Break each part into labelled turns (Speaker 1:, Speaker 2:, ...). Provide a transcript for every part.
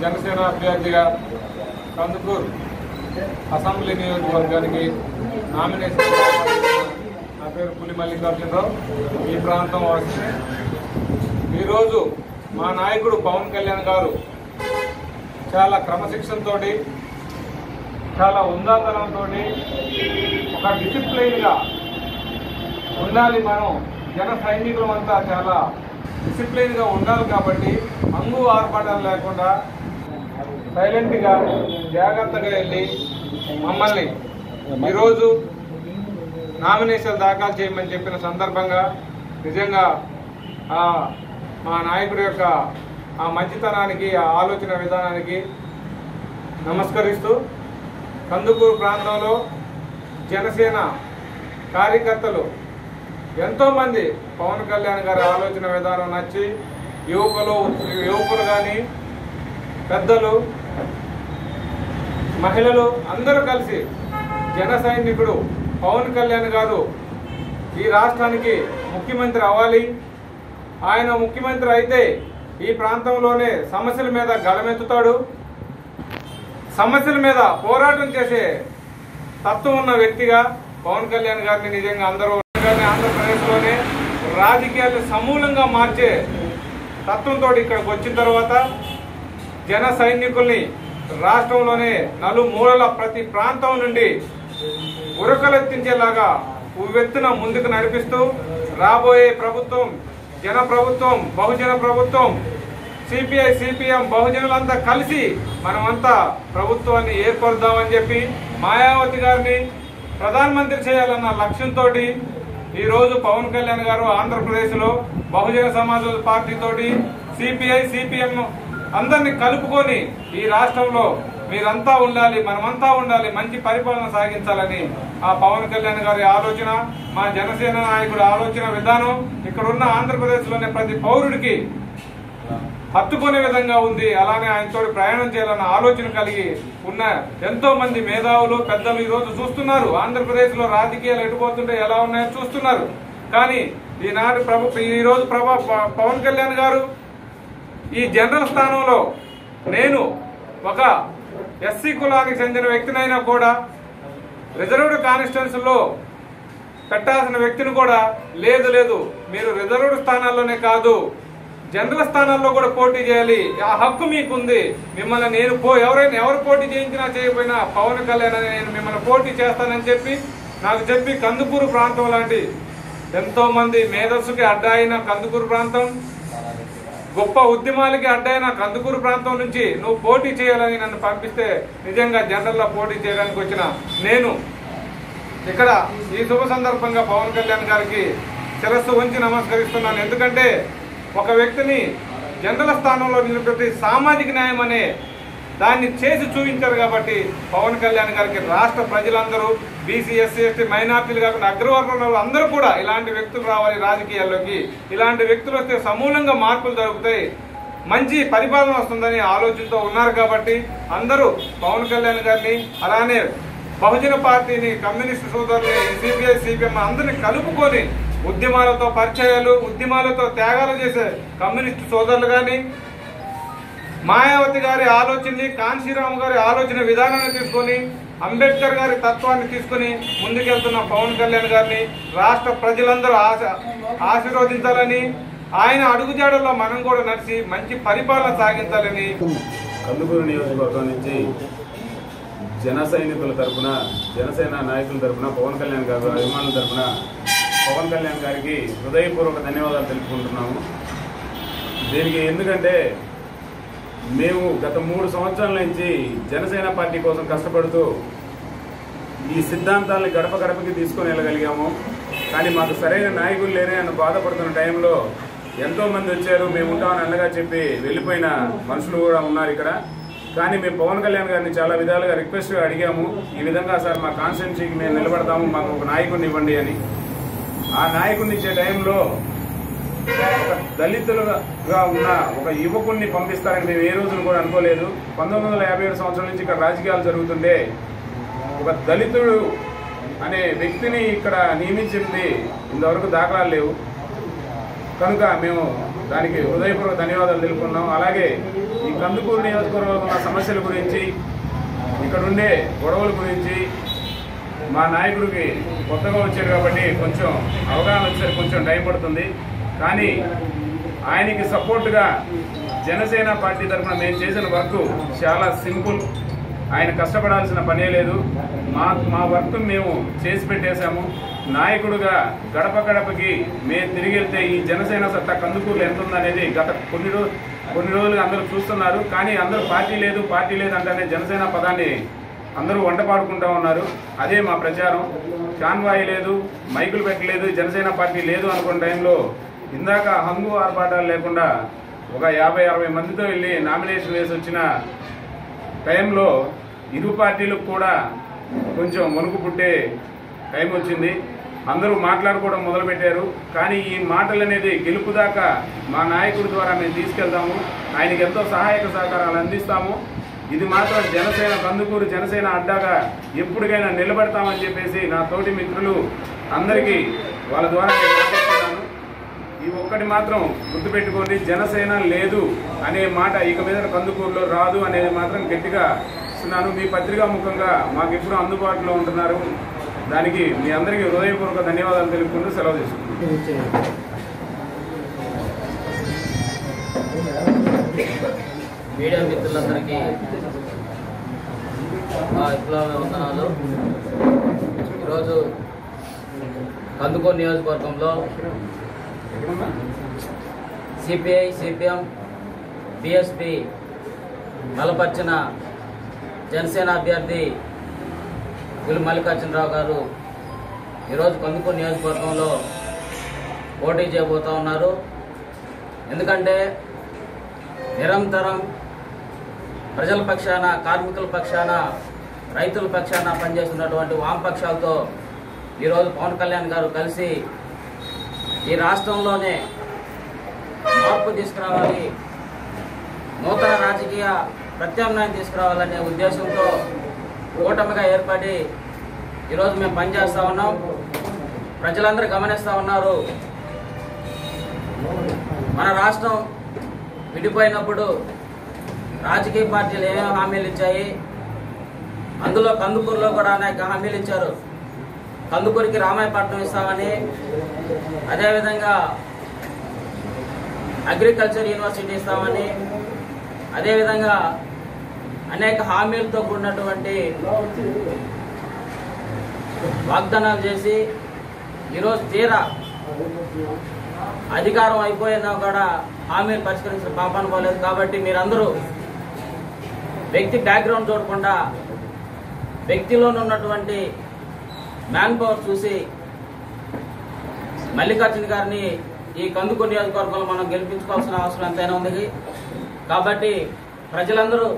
Speaker 1: జనసేన అభ్యర్థిగా కందుకూరు అసెంబ్లీ నియోజకవర్గానికి నామినేషన్ నా పేరు పులి మల్లికార్జునరావు. ఈ ప్రాంతం వస్తే ఈరోజు మా నాయకుడు పవన్ కళ్యాణ్ గారు చాలా క్రమశిక్షణతో, చాలా ఉందాతనంతో, ఒక డిసిప్లైన్గా ఉండాలి. మనం జన సైనికులం అంతా చాలా డిసిప్లైన్గా ఉండాలి. కాబట్టి అంగు ఆర్పాటాలు లేకుండా సైలెంట్గా జాగ్రత్తగా వెళ్ళి మమ్మల్ని ఈరోజు నామినేషన్ దాఖలు చేయమని చెప్పిన సందర్భంగా నిజంగా మా నాయకుడి యొక్క ఆ మంచితనానికి, ఆ ఆలోచన విధానానికి నమస్కరిస్తూ, కందుకూరు ప్రాంతంలో జనసేన కార్యకర్తలు ఎంతోమంది పవన్ కళ్యాణ్ గారి ఆలోచన విధానం నచ్చి యువకులు కానీ, పెద్దలు, మహిళలు అందరూ కలిసి జన సైనికుడు పవన్ కళ్యాణ్ గారు ఈ రాష్ట్రానికి ముఖ్యమంత్రి అవ్వాలి, ఆయన ముఖ్యమంత్రి అయితే ఈ ప్రాంతంలోనే సమస్యల మీద గళమెత్తుతాడు, సమస్యల మీద పోరాటం చేసే తత్వం ఉన్న వ్యక్తిగా పవన్ కళ్యాణ్ గారిని నిజంగా అందరూ ఆంధ్రప్రదేశ్లోనే రాజకీయాలు సమూలంగా మార్చే తత్వంతో ఇక్కడికి వచ్చిన తర్వాత జన సైనికుల్ని రాష్ట్రంలోనే నలుమూలల ప్రతి ప్రాంతం నుండి ఉరకలెత్తించేలాగా ఉవ్వెత్తున ముందుకు నడిపిస్తూ రాబోయే ప్రభుత్వం జన ప్రభుత్వం, బహుజన ప్రభుత్వం, సిపిఐ సిపిఎం బహుజనులంతా కలిసి మనమంతా ప్రభుత్వాన్ని ఏర్పరుద్దామని చెప్పి మాయావతి గారిని ప్రధానమంత్రి చేయాలన్న లక్ష్యంతో ఈరోజు పవన్ కళ్యాణ్ గారు ఆంధ్రప్రదేశ్లో బహుజన సమాజ్ పార్టీ తోటి సిపిఐ సిపిఎం అందరినీ కలుపుకొని ఈ రాష్ట్రంలో మీరంతా ఉండాలి, మనమంతా ఉండాలి, మంచి పరిపాలన సాగించాలని ఆ పవన్ కళ్యాణ్ గారి ఆలోచన, మా జనసేన నాయకుడి ఆలోచన విధానం ఇక్కడున్న ఆంధ్రప్రదేశ్లోనే ప్రతి పౌరుడికి హత్తుకునే విధంగా ఉంది. అలానే ఆయనతో ప్రయాణం చేయాలన్న ఆలోచన కలిగి ఉన్న ఎంతో మంది మేధావులు, పెద్దలు ఈరోజు చూస్తున్నారు. ఆంధ్రప్రదేశ్ లో రాజకీయాలు ఎటుపోతుంటే ఎలా ఉన్నాయో చూస్తున్నారు. కానీ ఈనాడు ఈరోజు పవన్ కళ్యాణ్ గారు ఈ జనరల్ స్థానంలో నేను ఒక ఎస్సీ కులానికి చెందిన వ్యక్తినైనా కూడా రిజర్వ్డ్ కాన్స్టిట్యున్సీలో పెట్టాల్సిన వ్యక్తిని కూడా లేదు మీరు రిజర్వ్డ్ స్థానాల్లోనే కాదు జనరల్ స్థానాల్లో కూడా పోటీ చేయాలి, ఆ హక్కు మీకుంది, మిమ్మల్ని నేను ఎవరు పోటీ చేయించినా చేయకపోయినా పవన్ కళ్యాణ్ అని నేను మిమ్మల్ని పోటీ చేస్తానని చెప్పి నాకు చెప్పి కందుకూరు ప్రాంతం లాంటి ఎంతో మంది మేధస్సుకి అడ్డాయిన కందుకూరు ప్రాంతం, గొప్ప ఉద్యమాలకి అడ్డైన కందుకూరు ప్రాంతం నుంచి నువ్వు పోటీ చేయాలని నన్ను పంపిస్తే నిజంగా జనరల్లో పోటీ చేయడానికి వచ్చిన నేను ఇక్కడ ఈ శుభ సందర్భంగా పవన్ కళ్యాణ్ గారికి శిరస్సు వంచి నమస్కరిస్తున్నాను. ఎందుకంటే ఒక వ్యక్తిని జనరల్ స్థానంలో నిలబెట్టి సామాజిక న్యాయం అనే దాన్ని చేసి చూపించారు. కాబట్టి పవన్ కళ్యాణ్ గారికి రాష్ట్ర ప్రజలందరూ బీసీ ఎస్సీ ఎస్టీ మైనార్టీలు కాకుండా అగ్రవర్ణాలు అందరూ కూడా ఇలాంటి వ్యక్తులు రావాలి రాజకీయాల్లోకి, ఇలాంటి వ్యక్తులు వస్తే సమూలంగా మార్పులు జరుగుతాయి, మంచి పరిపాలన వస్తుందని ఆలోచనతో ఉన్నారు. కాబట్టి అందరూ పవన్ కళ్యాణ్ గారిని అలానే బహుజన పార్టీని, కమ్యూనిస్టు సోదరుని, సిపిఐ సిపిఎం అందరినీ కలుపుకొని ఉద్యమాలతో పరిచయాలు, ఉద్యమాలతో త్యాగాలు చేసే కమ్యూనిస్టు సోదరులు కానీ, మాయావతి గారి ఆలోచనని, కాన్శీరామ్ గారి ఆలోచన విధానాన్ని తీసుకొని, అంబేద్కర్ గారి తత్వాన్ని తీసుకుని ముందుకెళ్తున్న పవన్ కళ్యాణ్ గారిని రాష్ట్ర ప్రజలందరూ ఆశీర్వదించాలని, ఆయన అడుగుజాడల్లో మనం కూడా నడిచి మంచి పరిపాలన సాగించాలని
Speaker 2: కందుకూరు నియోజకవర్గం నుంచి జన సైనికుల తరఫున, జనసేన నాయకుల తరఫున, పవన్ కళ్యాణ్ గారి అభిమానుల తరఫున పవన్ కళ్యాణ్ గారికి హృదయపూర్వక ధన్యవాదాలు తెలుపుకుంటున్నాము. దీనికి ఎందుకంటే మేము గత 3 సంవత్సరాల నుంచి జనసేన పార్టీ కోసం కష్టపడుతూ ఈ సిద్ధాంతాలను గడప గడపకి తీసుకొని వెళ్ళగలిగాము. కానీ మాకు సరైన నాయకులు లేనే అని బాధపడుతున్న టైంలో ఎంతోమంది వచ్చారు, మేము ఉంటామని అండగా చెప్పి వెళ్ళిపోయిన మనుషులు కూడా ఉన్నారు ఇక్కడ. కానీ మేము పవన్ కళ్యాణ్ గారిని చాలా విధాలుగా రిక్వెస్ట్గా అడిగాము, ఈ విధంగా సార్ మా కాన్స్టిట్యున్సీకి మేము నిలబడతాము, మాకు ఒక నాయకుడిని ఇవ్వండి అని. ఆ నాయకుడిని ఇచ్చే టైంలో ఒక దళితులుగా ఉన్న ఒక యువకుడిని పంపిస్తారని మేము ఏ రోజును కూడా అనుకోలేదు. 1957 సంవత్సరం నుంచి ఇక్కడ రాజకీయాలు జరుగుతుంటే ఒక దళితుడు అనే వ్యక్తిని ఇక్కడ నియమించింది ఇంతవరకు దాఖలాలు లేవు. కనుక మేము దానికి హృదయపూర్వక ధన్యవాదాలు తెలుపుకున్నాం. అలాగే ఈ కందుకూరు నియోజకవర్గంలో ఉన్న సమస్యల గురించి, ఇక్కడ ఉండే గొడవల గురించి మా నాయకుడికి కొత్తగా వచ్చారు కాబట్టి కొంచెం అవగాహన వచ్చేసరికి కొంచెం టైం పడుతుంది. కానీ ఆయనకి సపోర్టుగా జనసేన పార్టీ తరఫున మేము చేసిన వర్క్ చాలా సింపుల్. ఆయన కష్టపడాల్సిన పనే లేదు. మా వర్క్ మేము చేసి పెట్టేశాము. నాయకుడుగా గడప గడపకి మేము తిరిగి వెళ్తే ఈ జనసేన సత్తా కందుకూరులో ఎంత ఉందనేది గత కొన్ని రోజులుగా అందరూ చూస్తున్నారు. కానీ అందరూ పార్టీ లేదు అంటేనే జనసేన పదాన్ని అందరూ వంట పాడుకుంటూ ఉన్నారు. అదే మా ప్రచారం. కాన్వాయి లేదు, మైకులు పెట్టలేదు, జనసేన పార్టీ లేదు అనుకున్న టైంలో ఇందాక హంగు ఆర్భాటాలు లేకుండా ఒక 50-60 మందితో వెళ్ళి నామినేషన్ వేసి వచ్చిన టైంలో ఇరు పార్టీలకు కూడా కొంచెం వణుకు పుట్టే టైం వచ్చింది. అందరూ మాట్లాడుకోవడం మొదలుపెట్టారు. కానీ ఈ మాటలు అనేది గెలుపు దాకా మా నాయకుడి ద్వారా మేము తీసుకెళ్తాము. ఆయనకి ఎంతో సహాయక సహకారాలు అందిస్తాము. ఇది మాత్రం జనసేన కందుకూరు జనసేన అడ్డాగా ఎప్పటికైనా నిలబడతామని చెప్పేసి నా తోటి మిత్రులు అందరికీ వాళ్ళ ద్వారా మాట్లాడుతున్నాను. ఈ ఒక్కటి మాత్రం గుర్తుపెట్టుకోండి, జనసేన లేదు అనే మాట ఇక మీద కందుకూరులో రాదు అనేది మాత్రం గట్టిగా ఇస్తున్నాను. మీ పత్రికా ముఖంగా మాకు ఎప్పుడూ అందుబాటులో ఉంటున్నారు. దానికి మీ అందరికీ హృదయపూర్వక ధన్యవాదాలు తెలుపుకుంటూ సెలవు తీసుకుంటున్నాను.
Speaker 3: మీడియా మిత్రులందరికీ మా విప్లవ వందనాలు. ఈరోజు కందుకూరు నియోజకవర్గంలో సిపిఐ, సిపిఎం, బిఎస్పి బలపరిచిన జనసేన అభ్యర్థి గులి మల్లికార్జునరావు గారు ఈరోజు కందుకూరు నియోజకవర్గంలో పోటీ చేయబోతూ ఉన్నారు. ఎందుకంటే నిరంతరం ప్రజల పక్షాన, కార్మికుల పక్షాన, రైతుల పక్షాన పనిచేస్తున్నటువంటి వామపక్షాలతో ఈరోజు పవన్ కళ్యాణ్ గారు కలిసి ఈ రాష్ట్రంలోనే మార్పు తీసుకురావాలి, నూతన రాజకీయ ప్రత్యామ్నాయం తీసుకురావాలనే ఉద్దేశంతో కూటమిగా ఏర్పడి ఈరోజు మేము పనిచేస్తూ ఉన్నాం. ప్రజలందరూ గమనిస్తూ ఉన్నారు. మన రాష్ట్రం విడిపోయినప్పుడు రాజకీయ పార్టీలు ఏమేమి హామీలు ఇచ్చాయి, అందులో కందుకూరులో కూడా అనేక హామీలు ఇచ్చారు. కందుకూరికి రామాయపట్నం ఇస్తామని, అదేవిధంగా అగ్రికల్చర్ యూనివర్సిటీ ఇస్తామని, అదేవిధంగా అనేక హామీలతో కూడినటువంటి వాగ్దానాలు చేసి ఈరోజు తీరా అధికారం అయిపోయినా కూడా హామీలు పరిష్కరించిన పాపన పోలేదు. కాబట్టి మీరందరూ వ్యక్తి బ్యాక్గ్రౌండ్ చూడకుండా వ్యక్తిలోనే ఉన్నటువంటి మ్యాన్ పవర్ చూసి మల్లికార్జున గారిని ఈ కందుకూరు నియోజకవర్గంలో మనం గెలిపించుకోవాల్సిన అవసరం ఎంతైనా ఉంది. కాబట్టి ప్రజలందరూ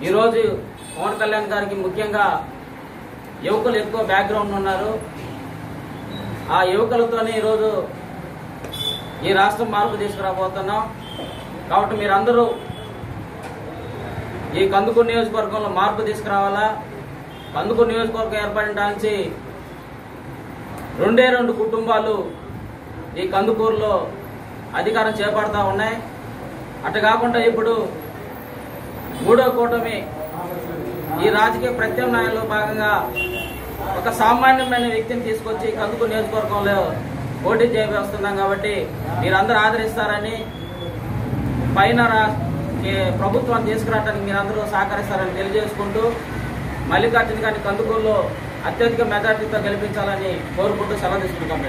Speaker 3: ఈరోజు పవన్ కళ్యాణ్ గారికి ముఖ్యంగా యువకులు ఎక్కువ బ్యాక్గ్రౌండ్ ఉన్నారు. ఆ యువకులతోనే ఈరోజు ఈ రాష్ట్రం మార్పు తీసుకురాబోతున్నాం. కాబట్టి మీరందరూ ఈ కందుకూరు నియోజకవర్గంలో మార్పు తీసుకురావాలా. కందుకూరు నియోజకవర్గం ఏర్పడడానికి 2 కుటుంబాలు ఈ కందుకూరులో అధికారం చేపడతా ఉన్నాయి. అటు కాకుండా ఇప్పుడు 3వ కూటమి ఈ రాజకీయ ప్రత్యామ్నాయంలో భాగంగా ఒక సామాన్యమైన వ్యక్తిని తీసుకొచ్చి కందుకూరు నియోజకవర్గంలో పోటీ చేయవస్తున్నాం. కాబట్టి మీరందరూ ఆదరిస్తారని, పైన ప్రభుత్వాన్ని తీసుకురావడానికి మీరందరూ సహకరిస్తారని తెలియజేసుకుంటూ మల్లికార్జున గారిని కందుకూరులో అత్యధిక మెజార్టీతో గెలిపించాలని కోరుకుంటూ సెలవు తీసుకుంటాం.